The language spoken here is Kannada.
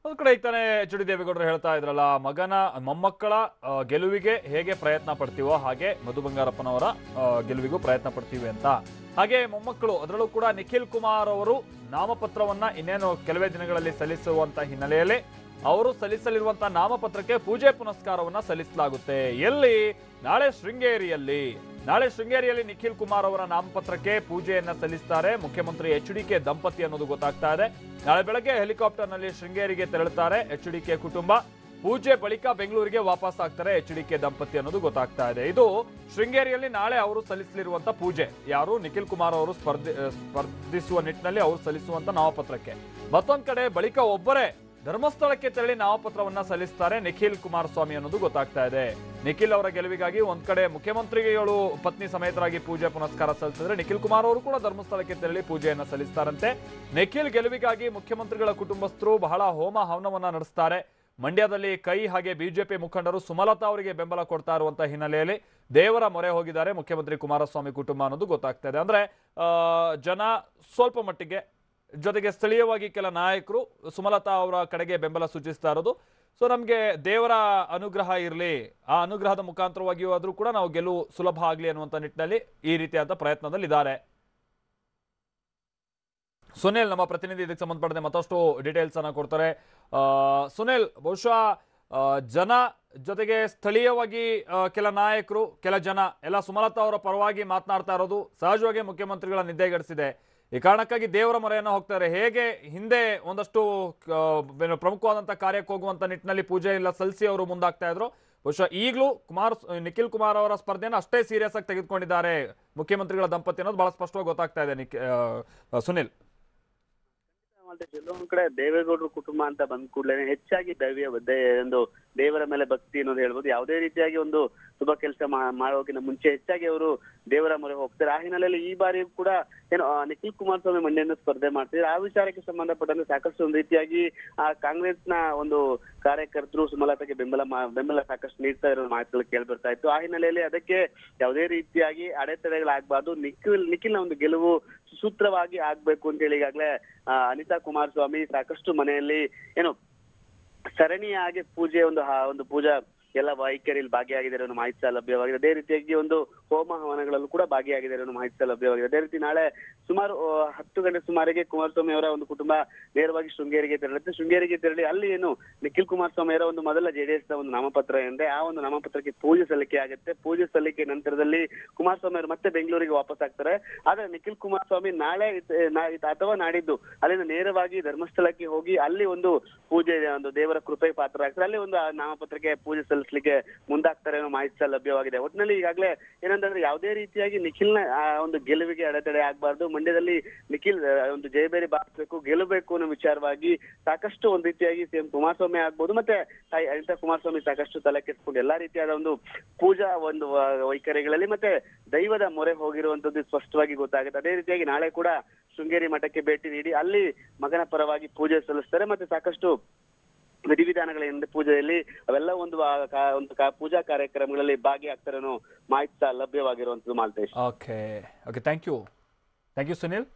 ಒಂದ್ ಕಡೆ ಈಗ ತಾನೇ ಎಚ್ ಡಿ ದೇವೇಗೌಡರು ಹೇಳ್ತಾ ಇದ್ರಲ್ಲ, ಮಗನ ಮೊಮ್ಮಕ್ಕಳ ಗೆಲುವಿಗೆ ಹೇಗೆ ಪ್ರಯತ್ನ ಪಡ್ತೀವೋ ಹಾಗೆ ಮಧು ಬಂಗಾರಪ್ಪನವರ ಗೆಲುವಿಗೂ ಪ್ರಯತ್ನ ಪಡ್ತೀವಿ ಅಂತ. ಹಾಗೆ ಮೊಮ್ಮಕ್ಕಳು, ಅದರಲ್ಲೂ ಕೂಡ ನಿಖಿಲ್ ಕುಮಾರ್ ಅವರು ನಾಮಪತ್ರವನ್ನ ಇನ್ನೇನು ಕೆಲವೇ ದಿನಗಳಲ್ಲಿ ಸಲ್ಲಿಸುವಂತ ಹಿನ್ನೆಲೆಯಲ್ಲಿ ಅವರು ಸಲ್ಲಿಸಲಿರುವಂತಹ ನಾಮಪತ್ರಕ್ಕೆ ಪೂಜೆ ಪುನಸ್ಕಾರವನ್ನ ಸಲ್ಲಿಸಲಾಗುತ್ತೆ. ಎಲ್ಲಿ? ನಾಳೆ ಶೃಂಗೇರಿಯಲ್ಲಿ ನಿಖಿಲ್ ಕುಮಾರ್ ಅವರ ನಾಮಪತ್ರಕ್ಕೆ ಪೂಜೆಯನ್ನ ಸಲ್ಲಿಸ್ತಾರೆ ಮುಖ್ಯಮಂತ್ರಿ ಎಚ್.ಡಿ.ಕೆ ದಂಪತಿ ಅನ್ನೋದು ಗೊತ್ತಾಗ್ತಾ ಇದೆ. ನಾಳೆ ಬೆಳಗ್ಗೆ ಹೆಲಿಕಾಪ್ಟರ್ ನಲ್ಲಿ ಶೃಂಗೇರಿಗೆ ತೆರಳುತ್ತಾರೆ ಎಚ್.ಡಿ.ಕೆ ಕುಟುಂಬ. ಪೂಜೆ ಬಳಿಕ ಬೆಂಗಳೂರಿಗೆ ವಾಪಸ್ ಆಗ್ತಾರೆ ಎಚ್.ಡಿ.ಕೆ ದಂಪತಿ ಅನ್ನೋದು ಗೊತ್ತಾಗ್ತಾ ಇದೆ. ಇದು ಶೃಂಗೇರಿಯಲ್ಲಿ ನಾಳೆ ಅವರು ಸಲ್ಲಿಸಲಿರುವಂತ ಪೂಜೆ. ಯಾರು? ನಿಖಿಲ್ ಕುಮಾರ್ ಅವರು ಸ್ಪರ್ಧಿಸುವ ನಿಟ್ಟಿನಲ್ಲಿ ಅವರು ಸಲ್ಲಿಸುವಂತ ನಾಮಪತ್ರಕ್ಕೆ. ಮತ್ತೊಂದ್ ಕಡೆ ಬಳಿಕ ಒಬ್ಬರೇ ಧರ್ಮಸ್ಥಳಕ್ಕೆ ತೆರಳಿ ನಾಮಪತ್ರವನ್ನ ಸಲ್ಲಿಸ್ತಾರೆ ನಿಖಿಲ್ ಕುಮಾರಸ್ವಾಮಿ ಅನ್ನೋದು ಗೊತ್ತಾಗ್ತಾ ಇದೆ. ನಿಖಿಲ್ ಅವರ ಗೆಲುವಿಗಾಗಿ ಒಂದ್ ಕಡೆ ಮುಖ್ಯಮಂತ್ರಿಗಳು ಪತ್ನಿ ಸಮೇತರಾಗಿ ಪೂಜೆ ಪುನಸ್ಕಾರ ಸಲ್ಲಿಸಿದ್ರೆ, ನಿಖಿಲ್ ಕುಮಾರ್ ಅವರು ಕೂಡ ಧರ್ಮಸ್ಥಳಕ್ಕೆ ತೆರಳಿ ಪೂಜೆಯನ್ನ ಸಲ್ಲಿಸ್ತಾರಂತೆ. ನಿಖಿಲ್ ಗೆಲುವಿಗಾಗಿ ಮುಖ್ಯಮಂತ್ರಿಗಳ ಕುಟುಂಬಸ್ಥರು ಬಹಳ ಹೋಮ ಹವನವನ್ನ ನಡೆಸ್ತಾರೆ. ಮಂಡ್ಯದಲ್ಲಿ ಕೈ ಹಾಗೆ ಬಿಜೆಪಿ ಮುಖಂಡರು ಸುಮಲತಾ ಅವರಿಗೆ ಬೆಂಬಲ ಕೊಡ್ತಾ ಇರುವಂತಹ ಹಿನ್ನೆಲೆಯಲ್ಲಿ ದೇವರ ಮೊರೆ ಹೋಗಿದ್ದಾರೆ ಮುಖ್ಯಮಂತ್ರಿ ಕುಮಾರಸ್ವಾಮಿ ಕುಟುಂಬ ಅನ್ನೋದು ಗೊತ್ತಾಗ್ತಾ ಇದೆ. ಅಂದ್ರೆ ಜನ ಸ್ವಲ್ಪ ಮಟ್ಟಿಗೆ, ಜೊತೆಗೆ ಸ್ಥಳೀಯವಾಗಿ ಕೆಲ ನಾಯಕರು ಸುಮಲತಾ ಅವರ ಕಡೆಗೆ ಬೆಂಬಲ ಸೂಚಿಸ್ತಾ ಇರೋದು. ಸೊ ನಮ್ಗೆ ದೇವರ ಅನುಗ್ರಹ ಇರಲಿ, ಆ ಅನುಗ್ರಹದ ಮುಖಾಂತರವಾಗಿಯೂ ಆದ್ರೂ ಕೂಡ ನಾವು ಗೆಲುವು ಸುಲಭ ಆಗ್ಲಿ ಅನ್ನುವಂತ ನಿಟ್ಟಿನಲ್ಲಿ ಈ ರೀತಿಯಾದ ಪ್ರಯತ್ನದಲ್ಲಿ ಇದ್ದಾರೆ. ಸುನಿಲ್ ನಮ್ಮ ಪ್ರತಿನಿಧಿ ಇದಕ್ಕೆ ಸಂಬಂಧಪಟ್ಟಂತೆ ಮತ್ತಷ್ಟು ಡೀಟೇಲ್ಸ್ ಅನ್ನ ಕೊಡ್ತಾರೆ. ಸುನಿಲ್, ಬಹುಶಃ ಜನ ಜೊತೆಗೆ ಸ್ಥಳೀಯವಾಗಿ ಕೆಲ ನಾಯಕರು, ಕೆಲ ಜನ ಎಲ್ಲ ಸುಮಲತಾ ಅವರ ಪರವಾಗಿ ಮಾತನಾಡ್ತಾ ಇರೋದು ಸಹಜವಾಗಿ ಮುಖ್ಯಮಂತ್ರಿಗಳ ನಿದ್ದೆಗೆಡಿಸಿದೆ. ಈ ಕಾರಣಕ್ಕಾಗಿ ದೇವರ ಮೊರೆಯನ್ನು ಹೋಗ್ತಾರೆ. ಹೇಗೆ ಹಿಂದೆ ಒಂದಷ್ಟು ಪ್ರಮುಖವಾದಂತಹ ಕಾರ್ಯಕ್ಕೆ ಹೋಗುವಂತ ನಿಟ್ಟಿನಲ್ಲಿ ಪೂಜೆ ಎಲ್ಲ ಸಲ್ಲಿಸಿ ಅವರು ಮುಂದಾಗ್ತಾ ಇದ್ರು, ಬಹುಶಃ ಈಗಲೂ ನಿಖಿಲ್ ಕುಮಾರ್ ಅವರ ಸ್ಪರ್ಧೆಯನ್ನು ಅಷ್ಟೇ ಸೀರಿಯಸ್ ಆಗಿ ತೆಗೆದುಕೊಂಡಿದ್ದಾರೆ ಮುಖ್ಯಮಂತ್ರಿಗಳ ದಂಪತಿ ಅನ್ನೋದು ಬಹಳ ಸ್ಪಷ್ಟವಾಗಿ ಗೊತ್ತಾಗ್ತಾ ಇದೆ. ಸುನಿಲ್, ಒಂದ್ ಕಡೆ ದೇವೇಗೌಡರು ಕುಟುಂಬ ಅಂತ ಬಂದ ಕೂಡಲೇ ಹೆಚ್ಚಾಗಿ ಒಂದು ದೇವರ ಮೇಲೆ ಭಕ್ತಿ ಅನ್ನೋದು ಹೇಳ್ಬೋದು. ಯಾವುದೇ ರೀತಿಯಾಗಿ ಒಂದು ಶುಭ ಕೆಲಸ ಮಾಡೋಕಿನ ಮುಂಚೆ ಹೆಚ್ಚಾಗಿ ಅವರು ದೇವರ ಮೊರೆ ಹೋಗ್ತಾರೆ. ಆ ಹಿನ್ನೆಲೆಯಲ್ಲಿ ಈ ಬಾರಿ ಕೂಡ ಏನು ನಿಖಿಲ್ ಕುಮಾರಸ್ವಾಮಿ ಮಂಡ್ಯದಿಂದ ಸ್ಪರ್ಧೆ ಮಾಡ್ತಿದ್ದಾರೆ. ಆ ವಿಚಾರಕ್ಕೆ ಸಂಬಂಧಪಟ್ಟಂತೆ ಸಾಕಷ್ಟು ಒಂದು ರೀತಿಯಾಗಿ ಆ ಕಾಂಗ್ರೆಸ್ನ ಒಂದು ಕಾರ್ಯಕರ್ತರು ಸುಮಲತಾಗೆ ಬೆಂಬಲ ಸಾಕಷ್ಟು ನೀಡ್ತಾ ಇರೋ ಮಾತುಗಳು ಕೇಳ್ಬರ್ತಾ ಇತ್ತು. ಆ ಹಿನ್ನೆಲೆಯಲ್ಲಿ ಅದಕ್ಕೆ ಯಾವುದೇ ರೀತಿಯಾಗಿ ಅಡೆತಡೆಗಳಾಗಬಾರ್ದು, ನಿಖಿಲ್ನ ಒಂದು ಗೆಲುವು ಸುಸೂತ್ರವಾಗಿ ಆಗ್ಬೇಕು ಅಂತ ಹೇಳಿ ಈಗಾಗಲೇ ಅನಿತಾ ಕುಮಾರಸ್ವಾಮಿ ಸಾಕಷ್ಟು ಮನೆಯಲ್ಲಿ ಏನು ಸರಣಿಯಾಗಿ ಒಂದು ಪೂಜಾ ಎಲ್ಲ ವೈಖರಿಯಲ್ಲಿ ಭಾಗಿಯಾಗಿದ್ದಾರೆ ಅನ್ನೋ ಮಾಹಿತಿ ಸಹ ಲಭ್ಯವಾಗಿದೆ. ಅದೇ ರೀತಿಯಾಗಿ ಒಂದು ಹೋಮ ಹವನಗಳಲ್ಲೂ ಕೂಡ ಭಾಗಿಯಾಗಿದ್ದಾರೆ ಅನ್ನೋ ಮಾಹಿತಿ ಸಹ ಲಭ್ಯವಾಗಿದೆ. ಅದೇ ರೀತಿ ನಾಳೆ ಸುಮಾರು 10 ಗಂಟೆ ಸುಮಾರಿಗೆ ಕುಮಾರಸ್ವಾಮಿ ಅವರ ಒಂದು ಕುಟುಂಬ ನೇರವಾಗಿ ಶೃಂಗೇರಿಗೆ ತೆರಳುತ್ತೆ. ಶೃಂಗೇರಿಗೆ ತೆರಳಿ ಅಲ್ಲಿ ಏನು ನಿಖಿಲ್ ಕುಮಾರಸ್ವಾಮಿ ಅವರ ಒಂದು ಮೊದಲ JDS ನ ಒಂದು ನಾಮಪತ್ರ ಏನಿದೆ, ಆ ಒಂದು ನಾಮಪತ್ರಕ್ಕೆ ಪೂಜೆ ಸಲ್ಲಿಕೆ ಆಗುತ್ತೆ. ಪೂಜೆ ಸಲ್ಲಿಕೆ ನಂತರದಲ್ಲಿ ಕುಮಾರಸ್ವಾಮಿ ಅವರು ಮತ್ತೆ ಬೆಂಗಳೂರಿಗೆ ವಾಪಸ್ ಆಗ್ತಾರೆ. ಆದ್ರೆ ನಿಖಿಲ್ ಕುಮಾರಸ್ವಾಮಿ ನಾಳೆ ಅಥವಾ ನಾಡಿದ್ದು ಅಲ್ಲಿಂದ ನೇರವಾಗಿ ಧರ್ಮಸ್ಥಳಕ್ಕೆ ಹೋಗಿ ಅಲ್ಲಿ ಒಂದು ಪೂಜೆ, ಒಂದು ದೇವರ ಕೃಪೆಗೆ ಪಾತ್ರರಾಗ್ತಾರೆ. ಅಲ್ಲಿ ಒಂದು ನಾಮಪತ್ರಕ್ಕೆ ಪೂಜೆ ಸಲ್ಲಿಸಲಿಕ್ಕೆ ಮುಂದಾಗ್ತಾರೆ ಅನ್ನೋ ಮಾಹಿತಿ ಸಹ ಲಭ್ಯವಾಗಿದೆ. ಒಟ್ಟಿನಲ್ಲಿ ಈಗಾಗಲೇ ಏನಂತಂದ್ರೆ ಯಾವುದೇ ರೀತಿಯಾಗಿ ನಿಖಿಲ್ನ ಒಂದು ಗೆಲುವಿಗೆ ಅಡೆತಡೆ ಆಗ್ಬಾರ್ದು, ಮಂಡ್ಯದಲ್ಲಿ ನಿಖಿಲ್ ಒಂದು ಜಯಬೇರಿ ಬಾರಿಸಬೇಕು, ಗೆಲ್ಲಬೇಕು ಅನ್ನೋ ವಿಚಾರವಾಗಿ ಸಾಕಷ್ಟು ಒಂದು ರೀತಿಯಾಗಿ ಸಿಎಂ ಕುಮಾರಸ್ವಾಮಿ ಆಗ್ಬೋದು, ಮತ್ತೆ ಅನಿತಾ ಕುಮಾರಸ್ವಾಮಿ ಸಾಕಷ್ಟು ತಲೆ ಕೆಡಿಸ್ಕೊಂಡು ಎಲ್ಲಾ ರೀತಿಯಾದ ಒಂದು ಪೂಜಾ ಒಂದು ವೈಖರಿಗಳಲ್ಲಿ ಮತ್ತೆ ದೈವದ ಮೊರೆ ಹೋಗಿರುವಂತದ್ದು ಸ್ಪಷ್ಟವಾಗಿ ಗೊತ್ತಾಗುತ್ತೆ. ಅದೇ ರೀತಿಯಾಗಿ ನಾಳೆ ಕೂಡ ಶೃಂಗೇರಿ ಮಠಕ್ಕೆ ಭೇಟಿ ನೀಡಿ ಅಲ್ಲಿ ಮಗನ ಪರವಾಗಿ ಪೂಜೆ ಸಲ್ಲಿಸ್ತಾರೆ. ಮತ್ತೆ ಸಾಕಷ್ಟು ವಿಧಿವಿಧಾನಗಳಿಂದ ಪೂಜೆಯಲ್ಲಿ ಅವೆಲ್ಲ ಒಂದು ಪೂಜಾ ಕಾರ್ಯಕ್ರಮಗಳಲ್ಲಿ ಭಾಗಿಯಾಗ್ತಾರೆ ಅನ್ನೋ ಮಾಹಿತಿ ಸಹ ಲಭ್ಯವಾಗಿರುವಂತದ್ದು. Maltesh, okay, thank you Sunil.